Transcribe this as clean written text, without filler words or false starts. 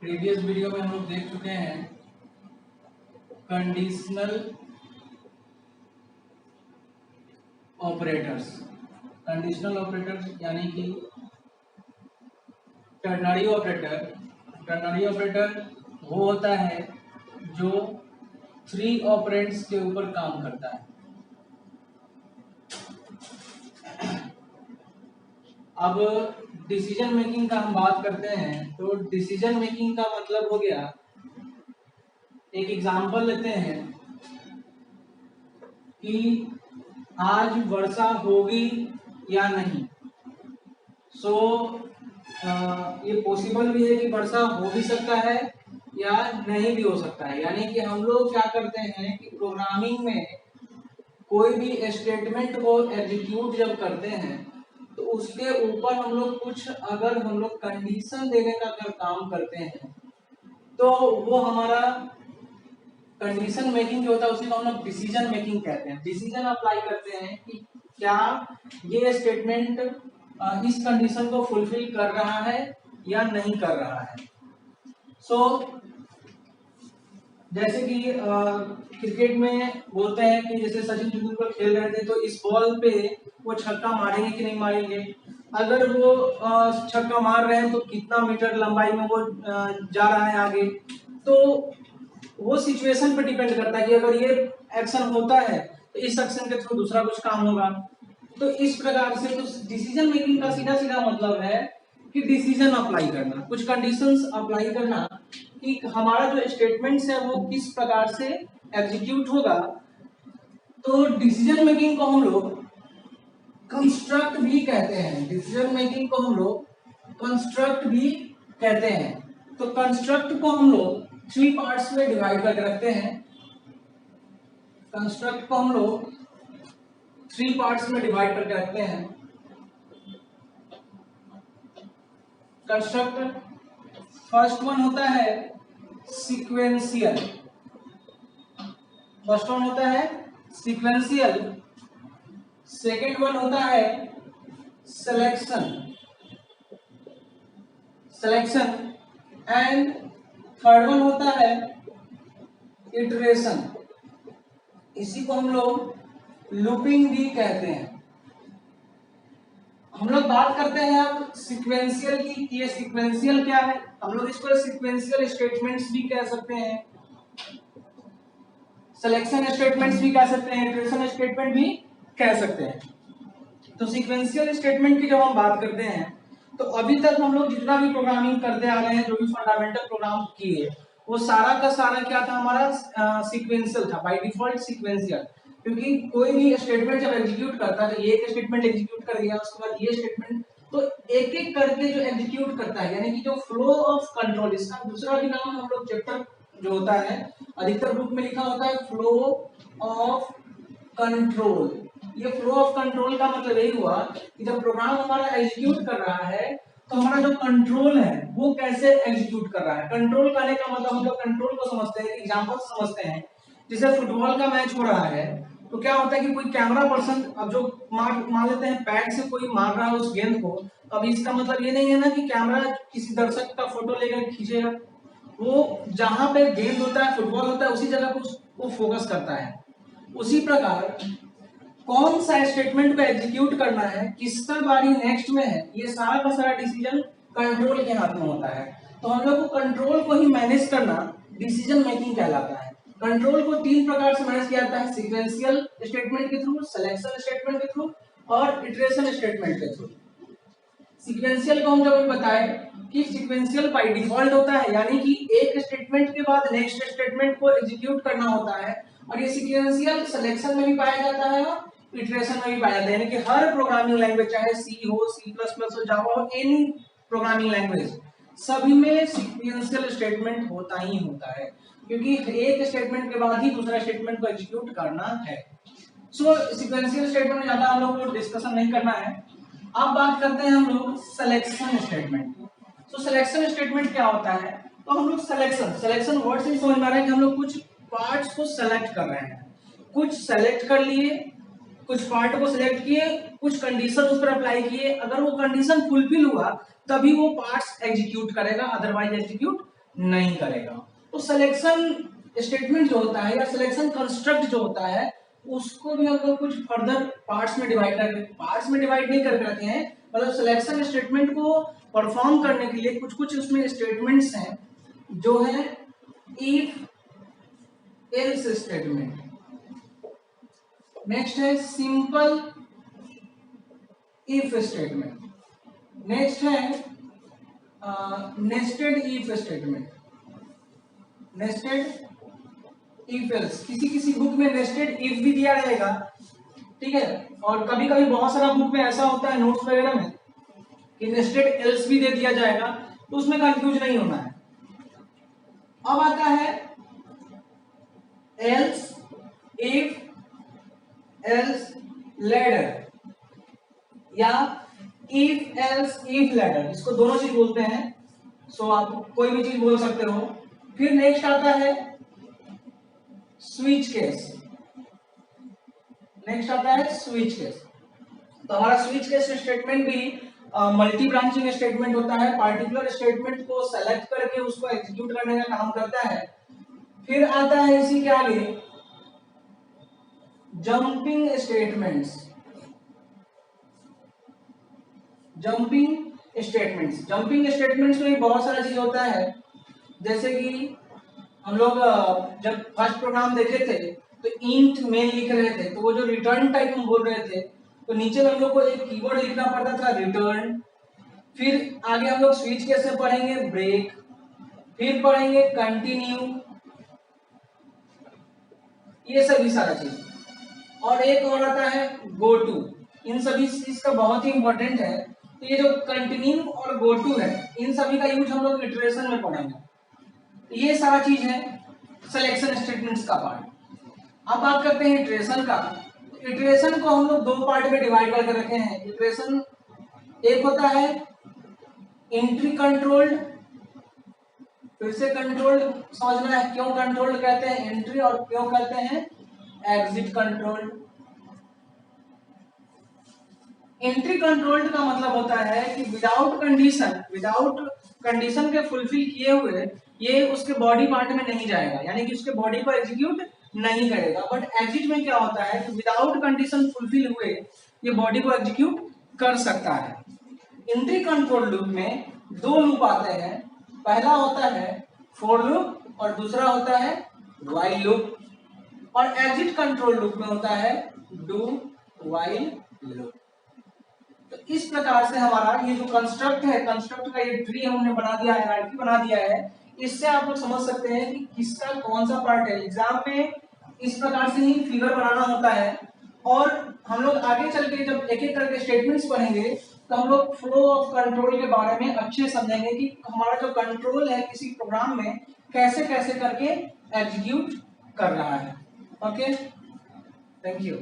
Previous video में हम लोग देख चुके हैं कंडीशनल ऑपरेटर्स। कंडीशनल ऑपरेटर्स यानी कि टर्नरी ऑपरेटर वो होता है जो 3 ऑपरेंड्स के ऊपर काम करता है। अब डिसीजन मेकिंग का हम बात करते हैं तो डिसीजन मेकिंग का मतलब हो गया, एक एग्जांपल लेते हैं कि आज वर्षा होगी या नहीं। ये पॉसिबल भी है कि वर्षा हो भी सकता है या नहीं भी हो सकता है। यानी कि हम लोग क्या करते हैं कि प्रोग्रामिंग में कोई भी स्टेटमेंट को एग्जीक्यूट जब करते हैं तो उसके ऊपर हम लोग कुछ अगर हम लोग कंडीशन देने का अगर काम करते हैं तो वो हमारा कंडीशन मेकिंग जो होता है उसी को हम लोग डिसीजन मेकिंग कहते हैं। डिसीजन अप्लाई करते हैं कि क्या ये स्टेटमेंट इस कंडीशन को फुलफिल कर रहा है या नहीं कर रहा है। जैसे कि क्रिकेट में बोलते हैं कि जैसे सचिन तेंदुलकर खेल रहे थे तो इस बॉल पे वो छक्का मारेंगे कि नहीं मारेंगे। अगर वो छक्का मार रहे हैं तो कितना मीटर लंबाई में वो जा रहा है आगे। तो वो सिचुएशन पे डिपेंड करता है कि अगर ये एक्शन होता है तो इस एक्शन के थ्रू दूसरा कुछ काम होगा। तो इस प्रकार से तो डिसीजन मेकिंग का सीधा सीधा मतलब है कि डिसीजन अप्लाई करना, कुछ कंडीशंस अप्लाई करना कि हमारा जो स्टेटमेंट्स है वो किस प्रकार से एग्जीक्यूट होगा। तो डिसीजन मेकिंग को हम लोग कंस्ट्रक्ट भी कहते हैं। डिसीजन मेकिंग को हम लोग कंस्ट्रक्ट भी कहते हैं। तो कंस्ट्रक्ट को हम लोग 3 पार्ट्स में डिवाइड करके रखते हैं। कंस्ट्रक्ट को हम लोग 3 पार्ट्स में डिवाइड करके रखते हैं। कंस्ट्रक्ट फर्स्ट वन होता है सीक्वेंशियल। फर्स्ट वन होता है सीक्वेंशियल, सेकेंड वन होता है सिलेक्शन एंड थर्ड वन होता है इटरेशन। इसी को हम लोग लूपिंग भी कहते हैं। हम लोग बात करते हैं अब सीक्वेंशियल की। ये सीक्वेंशियल क्या है? हम लोग इसको सीक्वेंशियल स्टेटमेंट्स भी कह सकते हैं, सिलेक्शन स्टेटमेंट्स भी कह सकते हैं, इटरेशन स्टेटमेंट भी कह सकते हैं। तो सीक्वेंशियल स्टेटमेंट की जब हम बात करते हैं तो अभी तक हम लोग जितना भी प्रोग्रामिंग करते आ रहे हैं, जो भी फंडामेंटल प्रोग्राम किए, वो सारा का सारा क्या था, हमारा सीक्वेंशियल था, बाय डिफॉल्ट सीक्वेंशियल। क्योंकि कोई भी स्टेटमेंट जब एग्जीक्यूट करता है तो ये एक स्टेटमेंट एग्जीक्यूट कर गया, उसके बाद ये स्टेटमेंट, तो एक एक करके जो एग्जीक्यूट करता है, यानी कि जो फ्लो ऑफ कंट्रोल, इसका दूसरा भी नाम हम लोग चैप्टर जो होता है अधिकतर बुक में लिखा होता है फ्लो ऑफ कंट्रोल। ये फ्लो ऑफ कंट्रोल का मतलब यही हुआ कि जब प्रोग्राम हमारा एग्जीक्यूट कर रहा है तो हमारा जो कंट्रोल है वो कैसे एग्जीक्यूट कर रहा है। कंट्रोल करने का मतलब हम लोग कंट्रोल को समझते हैं, एग्जांपल समझते हैं। जैसे फुटबॉल का मैच हो रहा है तो क्या होता है कि कोई कैमरा पर्सन अब जो मान लेते हैं पैड से कोई मार रहा है उस गेंद को, अब इसका मतलब ये नहीं है ना कि कैमरा किसी दर्शक का फोटो लेकर खींचेगा। वो जहां पे गेंद होता है, फुटबॉल होता है, उसी जगह पर वो फोकस करता है। उसी प्रकार कौन सा स्टेटमेंट को एग्जीक्यूट करना है, किसका बारी नेक्स्ट में है, ये सारा का सारा डिसीजन कंट्रोल के हाथ में होता है। तो हम लोग को कंट्रोल को ही मैनेज करना डिसीजन मेकिंग कहलाता है। कंट्रोल को 3 प्रकार से मैनेज किया जाता है, सीक्वेंशियल स्टेटमेंट के थ्रू, सिलेक्शन स्टेटमेंट के थ्रू और इटरेशन स्टेटमेंट के थ्रू। सीक्वेंशियल को हम जब बताए कि सीक्वेंशियल बाय डिफॉल्ट होता है, यानी कि एक स्टेटमेंट के बाद नेक्स्ट स्टेटमेंट को एग्जीक्यूट करना होता है। और ये सीक्वेंशियल सिलेक्शन में भी पाया जाता है और इटरेशन में भी पाया जाता है। यानी कि हर प्रोग्रामिंग लैंग्वेज, चाहे सी हो, सी प्लस प्लस हो, जावा हो, एनी प्रोग्रामिंग लैंग्वेज, सभी में सीक्वेंशियल स्टेटमेंट होता ही होता है, क्योंकि एक स्टेटमेंट के बाद ही दूसरा स्टेटमेंट को एग्जीक्यूट करना है। सीक्वेंशियल स्टेटमेंट में ज्यादा हम लोग को डिस्कशन नहीं करना है। अब बात करते हैं हम लोग सिलेक्शन स्टेटमेंट। सिलेक्शन स्टेटमेंट क्या होता है? तो हम लोग सिलेक्शन वर्ड से समझ में आ रहा है कि हम लोग कुछ पार्ट्स को सेलेक्ट कर रहे हैं, कुछ सेलेक्ट कर लिए, कुछ पार्ट को सिलेक्ट किए, कुछ कंडीशन उस पर अप्लाई किए। अगर वो कंडीशन फुलफिल हुआ तभी वो पार्ट्स एग्जीक्यूट करेगा, अदरवाइज एग्जीक्यूट नहीं करेगा। तो सिलेक्शन स्टेटमेंट जो होता है या सिलेक्शन कंस्ट्रक्ट जो होता है उसको भी हम लोग कुछ फर्दर पार्ट्स में डिवाइड नहीं कर पाते हैं। मतलब सिलेक्शन स्टेटमेंट को परफॉर्म करने के लिए कुछ कुछ उसमें स्टेटमेंट्स हैं जो है इफ एल्स स्टेटमेंट, नेक्स्ट है सिंपल इफ स्टेटमेंट, नेक्स्ट है nested if statement, nested if else. किसी किसी बुक में नेस्टेड इफ भी दिया रहेगा, ठीक है, और कभी कभी बहुत सारा बुक में ऐसा होता है नोट्स वगैरह में कि नेस्टेड एल्स भी दे दिया जाएगा, तो उसमें कंफ्यूज नहीं होना है। अब आता है एल्स इफ एल्स लैडर या इफ एल्स इफ लैडर, इसको दोनों चीज बोलते हैं। सो आप कोई भी चीज बोल सकते हो। फिर नेक्स्ट आता है स्विच केस, नेक्स्ट आता है स्विच केस। तो हमारा स्विच केस स्टेटमेंट भी मल्टी ब्रांचिंग स्टेटमेंट होता है, पार्टिकुलर स्टेटमेंट को सेलेक्ट करके उसको एग्जीक्यूट करने का काम करता है। फिर आता है इसी के आगे जंपिंग स्टेटमेंट्स, जंपिंग स्टेटमेंट्स में बहुत सारा चीज होता है। जैसे कि हम लोग जब फर्स्ट प्रोग्राम देखे थे तो इंट मेन लिख रहे थे, तो वो जो रिटर्न टाइप हम बोल रहे थे तो नीचे हम लोग को एक कीवर्ड लिखना पड़ता था रिटर्न। फिर आगे हम लोग स्विच कैसे पढ़ेंगे ब्रेक, फिर पढ़ेंगे कंटिन्यू, ये सभी सारा चीज। और एक और आता है गो टू, इन सभी चीज का बहुत ही इंपॉर्टेंट है। तो ये जो कंटिन्यू और गो टू है इन सभी का यूज हम लोग इटरेशन में पढ़ेंगे। ये सारा चीज है सिलेक्शन स्टेटमेंट्स का पार्ट। अब बात करते हैं इटरेशन का। इटरेशन को हम लोग दो पार्ट में डिवाइड करके रखे हैं। इटरेशन एक होता है एंट्री कंट्रोल्ड, फिर से कंट्रोल्ड समझना है क्यों कंट्रोल्ड कहते हैं एंट्री और क्यों कहते हैं एग्जिट कंट्रोल्ड। एंट्री कंट्रोल्ड का मतलब होता है कि विदाउट कंडीशन के फुलफिल किए हुए ये उसके बॉडी पार्ट में नहीं जाएगा, यानी कि उसके बॉडी को एग्जीक्यूट नहीं करेगा। बट एग्जिट में क्या होता है कि विदाउट कंडीशन फुलफिल हुए ये बॉडी को एग्जीक्यूट कर सकता है। एंट्री कंट्रोल लूप में दो लूप आते हैं, पहला होता है फॉर लूप और दूसरा होता है व्हाइल लूप। और एग्जिट कंट्रोल लूप में होता है डू व्हाइल लूप। तो इस प्रकार से हमारा ये जो कंस्ट्रक्ट है, कंस्ट्रक्ट का ये ट्री हमने बना दिया है, हायरार्की बना दिया है। इससे आप लोग समझ सकते हैं कि किसका कौन सा पार्ट है। एग्जाम में इस प्रकार से ही फिगर बनाना होता है। और हम लोग आगे चल के जब एक एक करके स्टेटमेंट्स पढ़ेंगे तो हम लोग फ्लो ऑफ कंट्रोल के बारे में अच्छे समझेंगे कि हमारा जो कंट्रोल है किसी प्रोग्राम में कैसे कैसे करके एग्जीक्यूट कर रहा है। Okay, thank you.